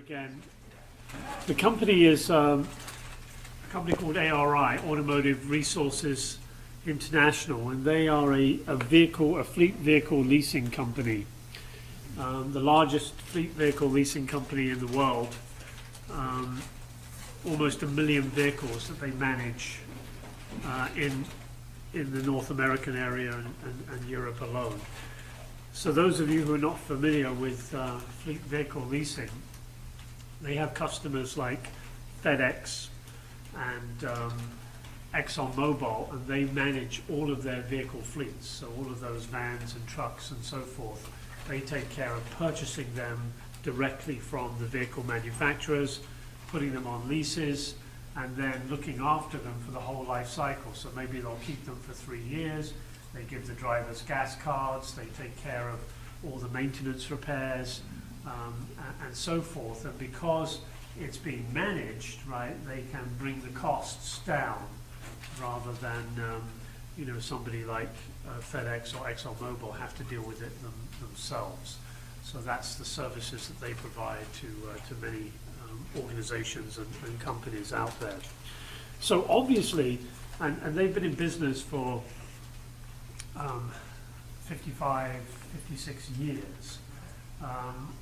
again. The company is a company called ARI, Automotive Resources International, and they are a fleet vehicle leasing company, the largest fleet vehicle leasing company in the world. Almost 1 million vehicles that they manage in the North American area and Europe alone. So those of you who are not familiar with fleet vehicle leasing, they have customers like FedEx and ExxonMobil, and they manage all of their vehicle fleets. So all of those vans and trucks and so forth, they take care of purchasing them directly from the vehicle manufacturers, putting them on leases, and then looking after them for the whole life cycle. So maybe they'll keep them for 3 years. They give the drivers gas cards. They take care of all the maintenance repairs and so forth. And because it's being managed, right, they can bring the costs down rather than somebody like FedEx or ExxonMobil have to deal with it themselves. So that's the services that they provide to many organizations and companies out there. So obviously, and they've been in business for 55, 56 years.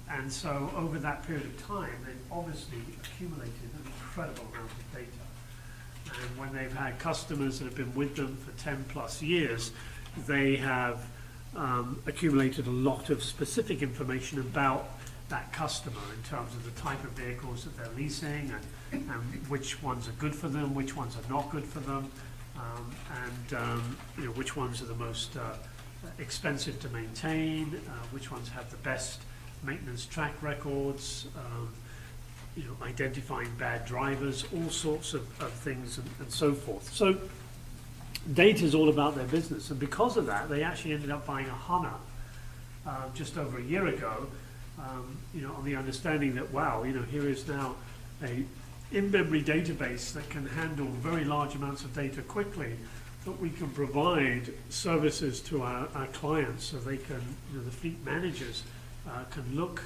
And so over that period of time, they've obviously accumulated an incredible amount of data. And when they've had customers that have been with them for 10 plus years, they have accumulated a lot of specific information about that customer in terms of the type of vehicles that they're leasing and which ones are good for them, which ones are not good for them, and which ones are the most expensive to maintain, which ones have the best maintenance track records, identifying bad drivers, all sorts of things and so forth. So data is all about their business, and because of that, they actually ended up buying a HANA just over a year ago, on the understanding that, wow, here is now a in-memory database that can handle very large amounts of data quickly, that we can provide services to our clients so they can, the fleet managers can look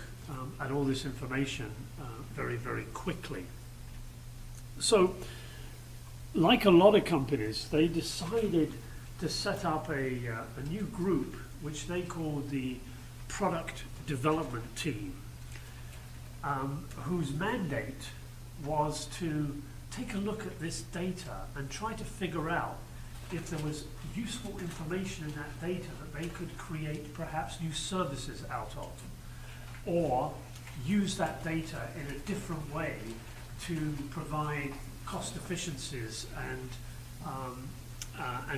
at all this information very, very quickly. So, like a lot of companies, they decided to set up a new group, which they called the Product Development Team, whose mandate was to take a look at this data and try to figure out if there was useful information in that data that they could create perhaps new services out of, or use that data in a different way to provide cost efficiencies and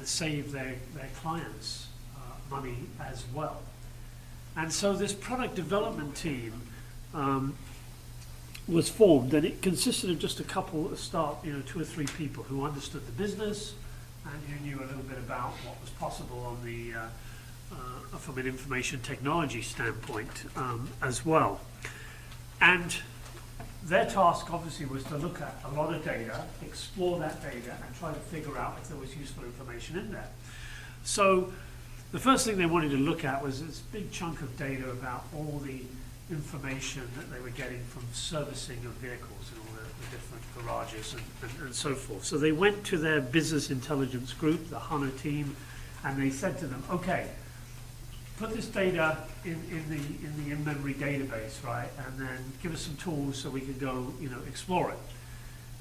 save their clients money as well. And so this product development team was formed, and it consisted of just a couple of 2 or 3 people who understood the business and who knew a little bit about what was possible on the from an information technology standpoint as well. And their task obviously was to look at a lot of data, explore that data, and try to figure out if there was useful information in there. So the first thing they wanted to look at was this big chunk of data about all the information that they were getting from servicing of vehicles in all the different garages and so forth. So they went to their business intelligence group, the HANA team, and they said to them, okay, put this data in the in-memory database, right, and then give us some tools so we can go, explore it.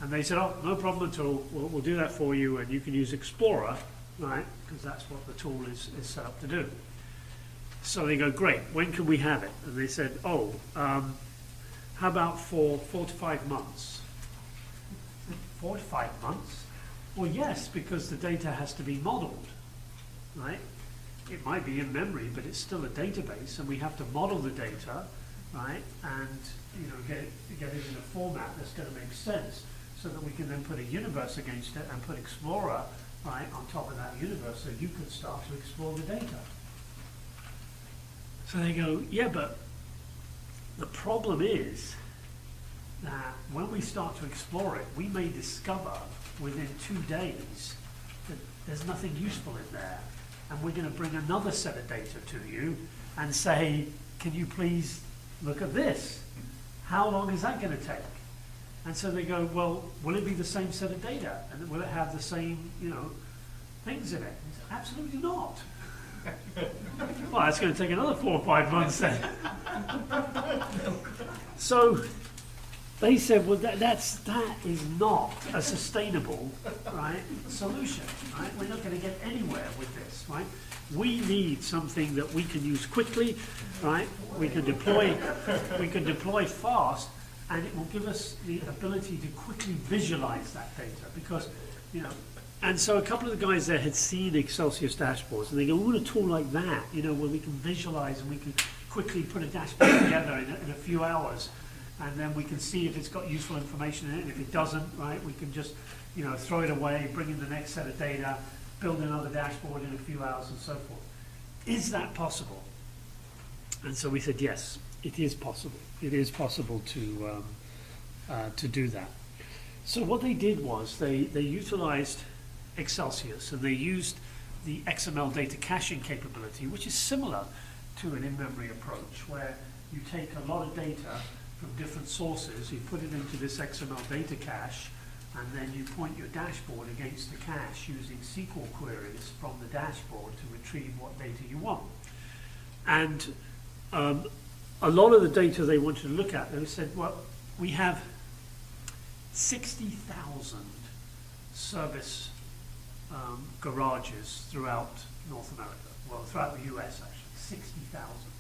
And they said, oh, no problem at all, we'll do that for you, and you can use Explorer, right, because that's what the tool is set up to do. So they go, great, when can we have it? And they said, how about for 4 to 5 months? 4 to 5 months? Well, yes, because the data has to be modeled, right? It might be in memory, but it's still a database, and we have to model the data, right? And get it in a format that's going to make sense, so that we can then put a universe against it and put Explorer right on top of that universe, so you can start to explore the data. So they go, yeah, but the problem is that when we start to explore it, we may discover within 2 days that there's nothing useful in there. And we're going to bring another set of data to you and say, can you please look at this? how long is that going to take? And so they go, well, will it be the same set of data? And will it have the same, things in it? And he said, absolutely not. Well, that's going to take another 4 or 5 months then. So they said, well, that is not a sustainable, right, solution, right? We're not going to get anywhere with this, right? We need something that we can use quickly, right? We can deploy fast, and it will give us the ability to quickly visualize that data because, and so a couple of the guys there had seen Excelsius dashboards, and they go, we want a tool like that, where we can visualize and we can quickly put a dashboard together in a few hours, and then we can see if it's got useful information in it, and if it doesn't, right, we can just, throw it away, bring in the next set of data, build another dashboard in a few hours, and so forth. Is that possible? And so we said, yes, it is possible. It is possible to do that. So what they did was they utilized Excelsius, and they used the XML data caching capability, which is similar to an in-memory approach, where you take a lot of data from different sources, you put it into this XML data cache, and then you point your dashboard against the cache using SQL queries from the dashboard to retrieve what data you want. And a lot of the data they wanted to look at, they said, well, we have 60,000 service garages throughout North America, well, throughout the US actually, 60,000.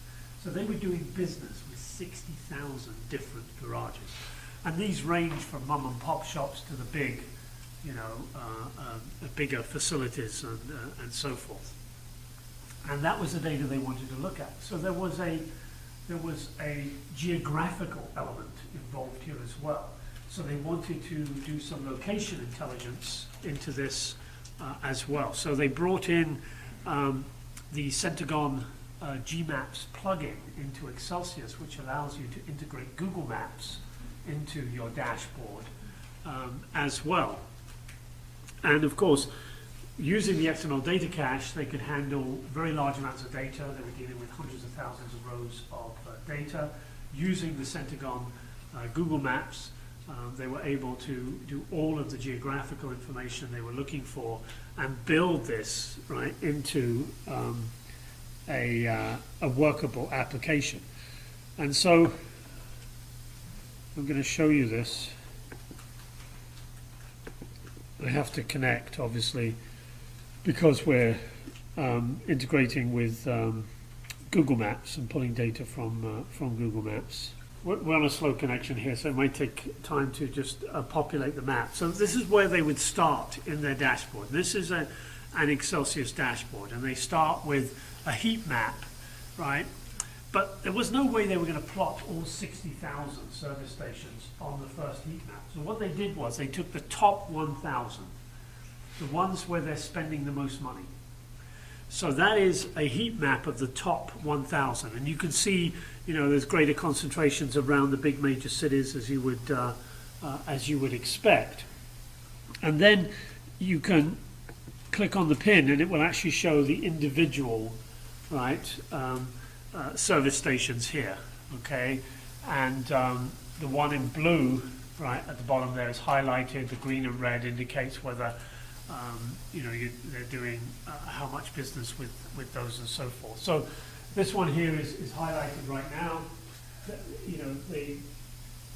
So they were doing business with 60,000 different garages. And these range from mom and pop shops to the big, bigger facilities and so forth. And that was the data they wanted to look at. So there was a geographical element involved here as well. So they wanted to do some location intelligence into this as well. So they brought in the Centagon GMaps plugin into Excelsius, which allows you to integrate Google Maps into your dashboard as well. And of course, using the XML data cache, they could handle very large amounts of data. They were dealing with hundreds of thousands of rows of data. Using the Centagon Google Maps, they were able to do all of the geographical information they were looking for and build this right into a workable application. And so I'm going to show you this. I have to connect, obviously, because we're integrating with Google Maps and pulling data from Google Maps. We're on a slow connection here, so it might take time to just populate the map. So this is where they would start in their dashboard. This is an Excelsius dashboard, and they start with a heat map, right? But there was no way they were going to plot all 60,000 service stations on the first heat map. So what they did was they took the top 1,000, the ones where they're spending the most money. So that is a heat map of the top 1,000, and you can see, there's greater concentrations around the big major cities as you would expect. And then you can click on the pin, and it will actually show the individual, right, service stations here. Okay, and the one in blue, right at the bottom there, is highlighted. The green and red indicates whether they're doing how much business with those and so forth. So this one here is highlighted right now.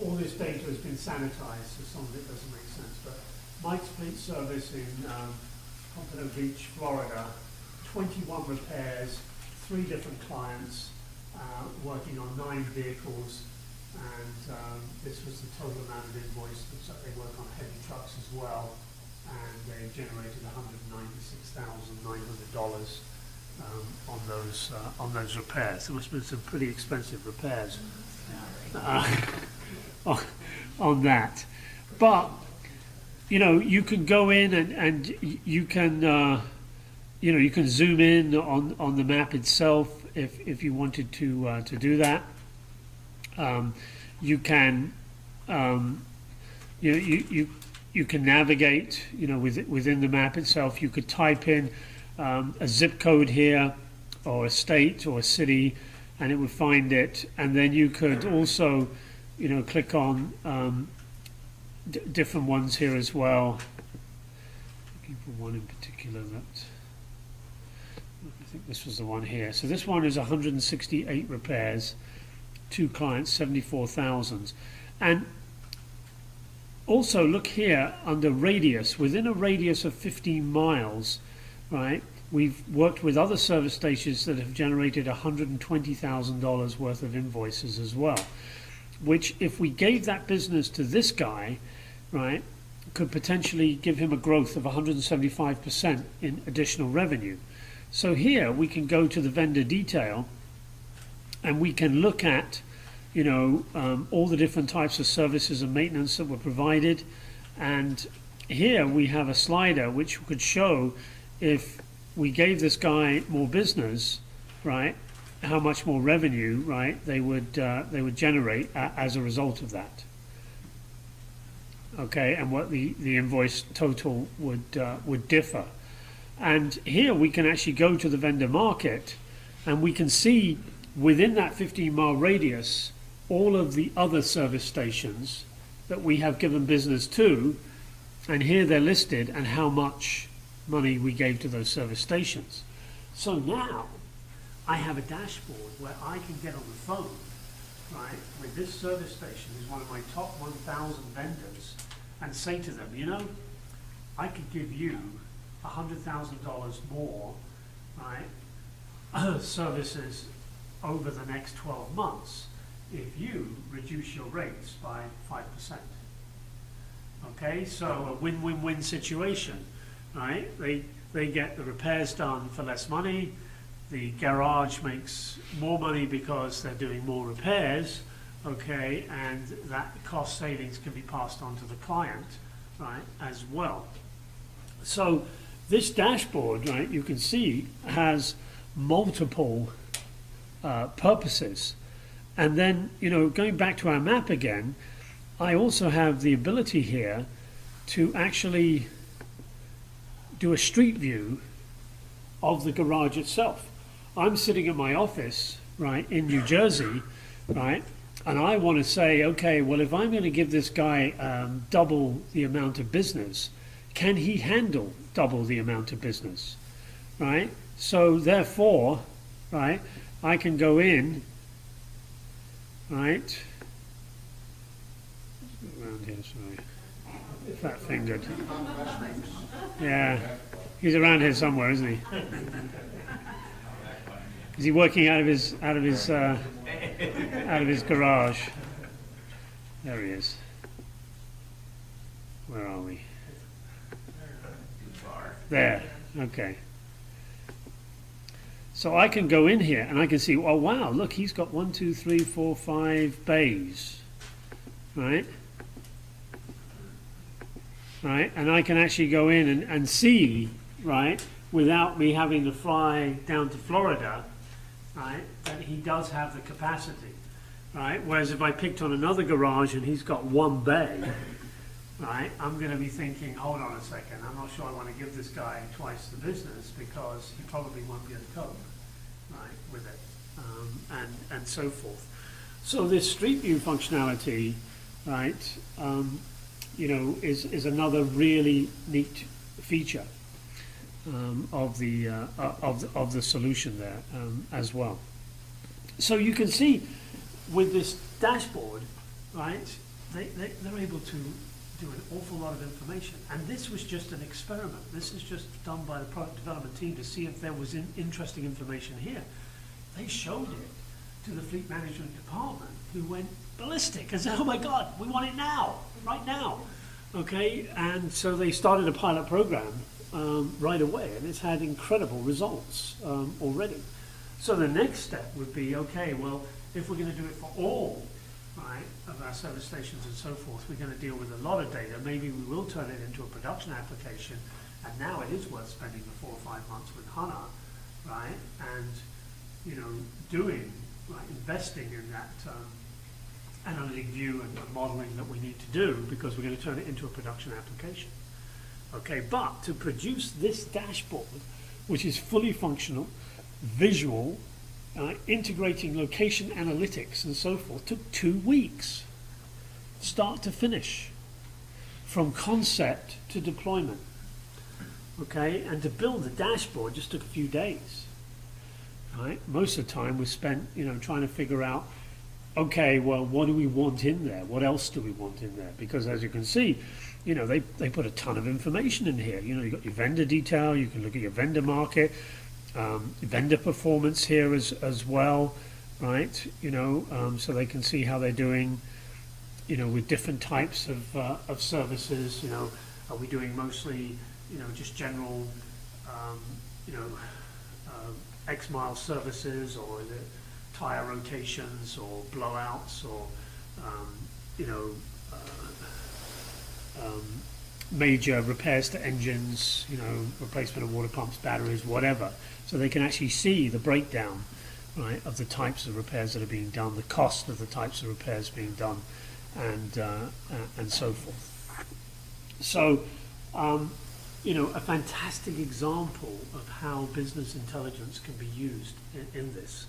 All this data has been sanitized, so some of it doesn't make sense. But Mike's Fleet Service in Pompano Beach, Florida, 21 repairs, 3 different clients, working on 9 vehicles, and this was the total amount of invoice. Looks like they work on heavy trucks as well, and they generated $196,900 on those repairs. There must have been some pretty expensive repairs on that. But you can go in and you can you can zoom in on the map itself if you wanted to do that. You can you can navigate within the map itself. You could type in a zip code here, or a state or a city, and it would find it. And then you could also click on different ones here as well. Looking for one in particular that I think this was the one here. So this one is 168 repairs, 2 clients, 74,000. And also look here under radius, within a radius of 15 miles, right? We've worked with other service stations that have generated $120,000 worth of invoices as well, which if we gave that business to this guy, right, could potentially give him a growth of 175% in additional revenue. So here we can go to the vendor detail and we can look at all the different types of services and maintenance that were provided. And here we have a slider which could show if we gave this guy more business, right, how much more revenue, right, they would generate as a result of that. Okay, and what the invoice total would differ. And here we can actually go to the vendor market and we can see within that 15-mile radius all of the other service stations that we have given business to, and here they're listed and how much money we gave to those service stations. So now I have a dashboard where I can get on the phone, right, with this service station who's one of my top 1,000 vendors and say to them, I could give you $100,000 more, right, services over the next 12 months if you reduce your rates by 5%. Okay, so a win-win-win situation, right? They get the repairs done for less money, the garage makes more money because they're doing more repairs, okay, and that cost savings can be passed on to the client, right, as well. So this dashboard, right, you can see has multiple purposes. And then, going back to our map again, I also have the ability here to actually do a street view of the garage itself. I'm sitting in my office, right, in New Jersey, right, and I want to say, okay, well, if I'm going to give this guy double the amount of business, can he handle double the amount of business, right? So therefore, right, I can go in, right, around here, sorry, fat-fingered. Yeah, he's around here somewhere, isn't he? Is he working out of his garage? There he is. Where are we? There. Okay. So I can go in here and I can see, oh wow, look, he's got 1, 2, 3, 4, 5 bays, right? Right, and I can actually go in and see, right, without me having to fly down to Florida, right, that he does have the capacity, right? Whereas if I picked on another garage and he's got 1 bay, right, I'm going to be thinking, hold on a second, I'm not sure I want to give this guy twice the business because he probably won't be able to cope, right, with it, and so forth. So this Street View functionality, right, is another really neat feature of the solution there as well. So you can see with this dashboard, right, they're able to do an awful lot of information. And this was just an experiment. This is just done by the product development team to see if there was interesting information here. They showed it to the fleet management department, who went ballistic and said, oh my God, we want it now, right now. Okay, and so they started a pilot program right away, and it's had incredible results already. So the next step would be, okay, well, if we're going to do it for all, right, of our service stations and so forth, we're going to deal with a lot of data. Maybe we will turn it into a production application, and now it is worth spending the 4 or 5 months with HANA, right, and investing in that analytic view and modeling that we need to do, because we're going to turn it into a production application. Okay, but to produce this dashboard, which is fully functional, visual, integrating location analytics and so forth, took 2 weeks. start to finish, from concept to deployment. Okay, and to build the dashboard just took a few days. Right, most of the time was spent, trying to figure out, okay, well, what do we want in there? What else do we want in there? Because as you can see, they put a ton of information in here. You've got your vendor detail, you can look at your vendor market, vendor performance here as well, right? So they can see how they're doing, with different types of services. Are we doing mostly, just general, X mile services, or is it tire rotations or blowouts, or major repairs to engines, replacement of water pumps, batteries, whatever. So they can actually see the breakdown, right, of the types of repairs that are being done, the cost of the types of repairs being done, and so forth. So, a fantastic example of how business intelligence can be used in this.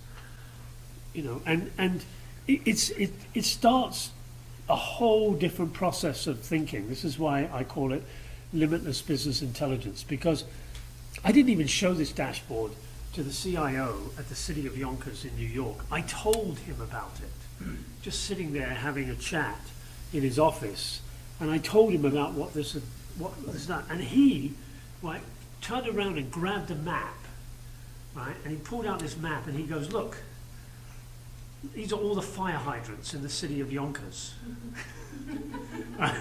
And it starts a whole different process of thinking. This is why I call it limitless business intelligence, because I didn't even show this dashboard to the CIO at the city of Yonkers in New York. I told him about it, just sitting there having a chat in his office, and I told him about what this done, and he, right, turned around and grabbed a map, right, and he pulled out this map and he goes, look, these are all the fire hydrants in the city of Yonkers. Right?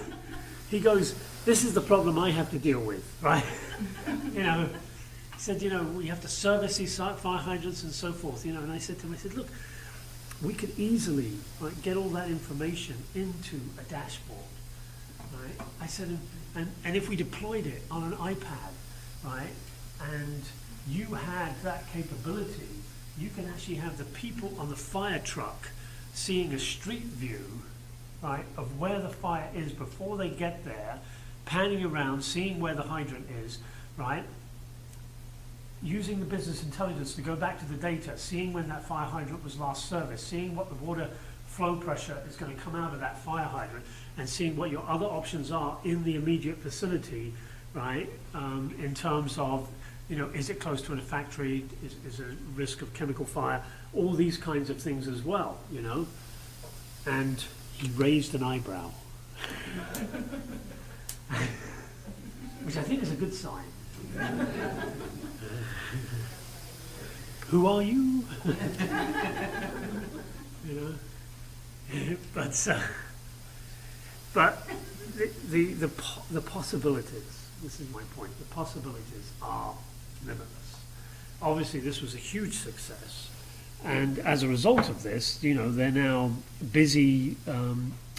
He goes, this is the problem I have to deal with, right? He said, we have to service these fire hydrants and so forth, and I said to him, look, we could easily, right, get all that information into a dashboard, right? I said, and if we deployed it on an iPad, right, and you had that capability, you can actually have the people on the fire truck seeing a street view, right, of where the fire is before they get there, panning around, seeing where the hydrant is, right, using the business intelligence to go back to the data, seeing when that fire hydrant was last serviced, seeing what the water flow pressure is going to come out of that fire hydrant, and seeing what your other options are in the immediate facility, right, in terms of, is it close to a factory, is there a risk of chemical fire, all these kinds of things as well, And he raised an eyebrow, which I think is a good sign. Who are you? But the possibilities. This is my point. The possibilities are limitless. Obviously, this was a huge success, and as a result of this, they're now busy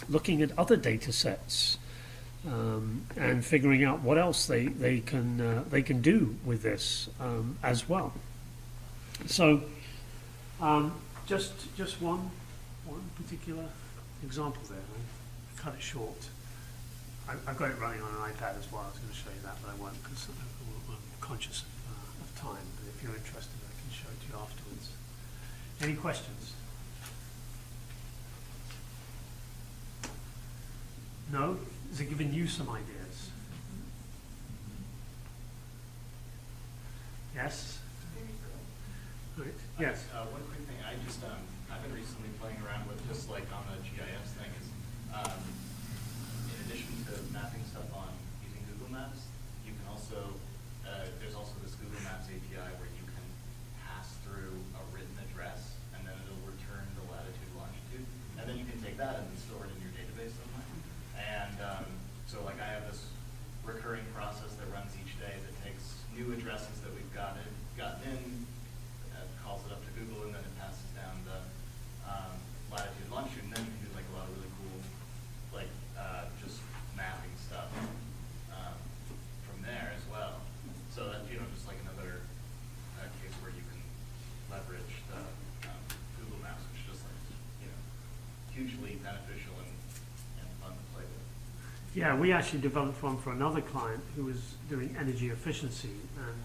looking at other data sets and figuring out what else they can do with this as well. So, just one particular example there. I cut it short. I've got it running on an iPad as well. I was going to show you that, but I won't because I'm conscious of time. But if you're interested, I can show it to you afterwards. Any questions? No? Has it given you some ideas? Yes? Right. Yes? One quick thing. I've been recently playing around with just like on the GIS thing is, in addition to mapping stuff on using Google Maps, you can also, there's also this Google Maps API where you can pass through a written address and then it'll return the latitude, longitude, and then you can take that and store it in your database somewhere. And so like I have this recurring process that runs each day that takes new addresses that we've gotten in, calls it up to Google, and then it passes down the latitude, longitude, and then you can do like a lot of really cool, like just mapping stuff from there as well. So that just like another case where you can leverage the Google Maps, which is just like hugely beneficial and fun to play with. Yeah, we actually developed one for another client who was doing energy efficiency and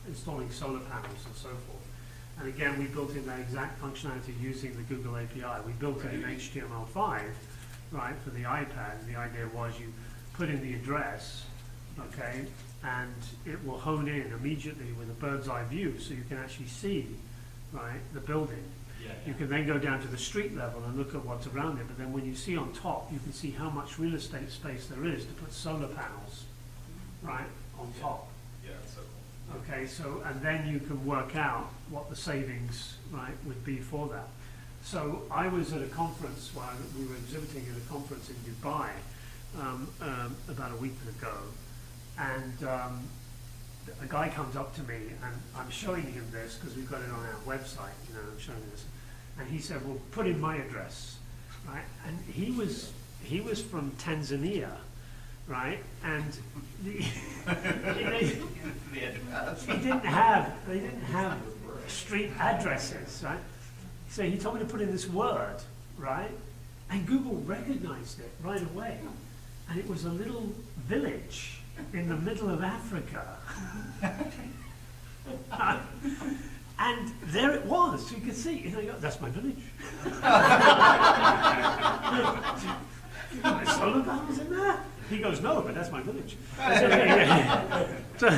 installing solar panels and so forth. And again, we built in that exact functionality using the Google API. We built it in HTML5, right, for the iPad. And the idea was you put in the address, okay, and it will hone in immediately with a bird's eye view, so you can actually see, right, the building. You can then go down to the street level and look at what's around it, but then when you see on top, you can see how much real estate space there is to put solar panels, right, on top. Yeah, that's so cool. Okay, so, and then you can work out what the savings, right, would be for that. So I was at a conference while we were exhibiting at a conference in Dubai about a week ago, and a guy comes up to me, and I'm showing him this because we've got it on our website, you know, I'm showing this, and he said, well, put in my address, right, and he was from Tanzania, right, and they didn't have street addresses, right, so he told me to put in this word, right, and Google recognized it right away, and it was a little village in the middle of Africa. And there it was, you could see, you know, that's my village. My solar panels in there? He goes, no, but that's my village. So,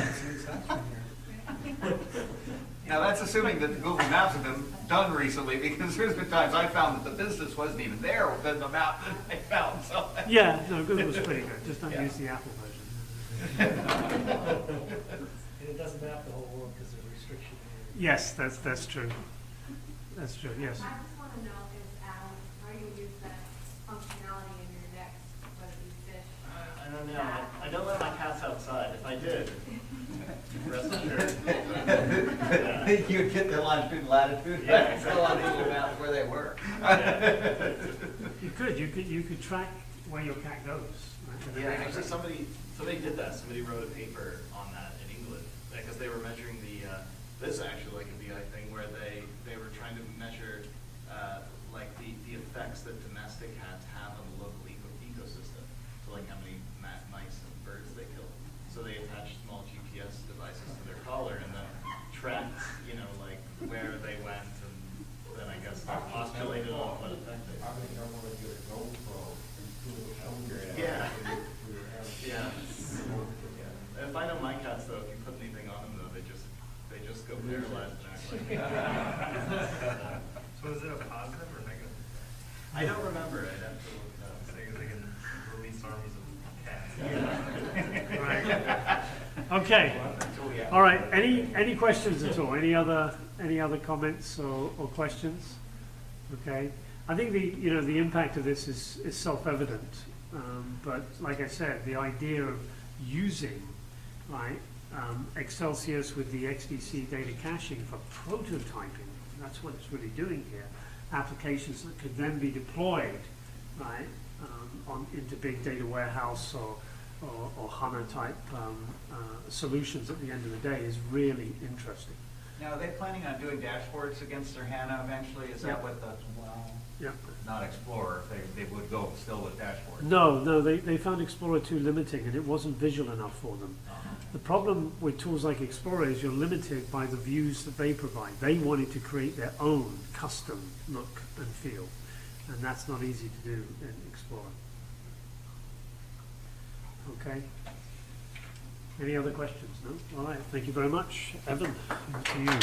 Now that's assuming that the Google Maps have been done recently, because there's been times I found that the business wasn't even there within the map that I found, so. yeah, no, Google's pretty good, just don't Yeah. use the Apple version. And it doesn't map the whole world because there's restriction areas. Yes, that's true. That's true, yes. I just want to know is, how you use that functionality in your decks, whether you fish. I don't know. I don't let my cats outside. If I did, rest assured. Yeah. You would get the longitude and latitude, Yeah, right? exactly. On Google Maps where they were. You could track where your cat goes. Right? Yeah, actually, somebody did that. Somebody wrote a paper on that in England because they were measuring the. This is actually like a BI thing where they were trying to measure like the effects that domestic cats have on the local ecosystem. So like how many mice and birds they kill. So they attached small GPS devices to their collar and then tracked, you know, like where they went, and then I guess postulated on what effect they. I think I want to get a GoPro and do a shoulder. Yeah. Yeah. If I know my cats though, if you put anything on them though, they just go paralyzed and act like. So is it a positive or negative? I don't remember. I'd have to look it up. So they can release armies of cats. Right. Okay. All right. Any questions at all? Any other comments or questions? Okay. I think the impact of this is self-evident, but like I said, the idea of using Excelsius with the XDC data caching for prototyping, that's what it's really doing here. Applications that could then be deployed into big data warehouse or HANA type solutions at the end of the day is really interesting. Now, are they planning on doing dashboards against their HANA eventually? Is that what the, Yeah. not Explorer, they would go still with dashboards? No, they found Explorer 2 limiting, and it wasn't visual enough for them. The problem with tools like Explorer is you're limited by the views that they provide. They wanted to create their own custom look and feel, and that's not easy to do in Explorer. Okay. Any other questions? No? All right. Thank you very much. Evan, to you.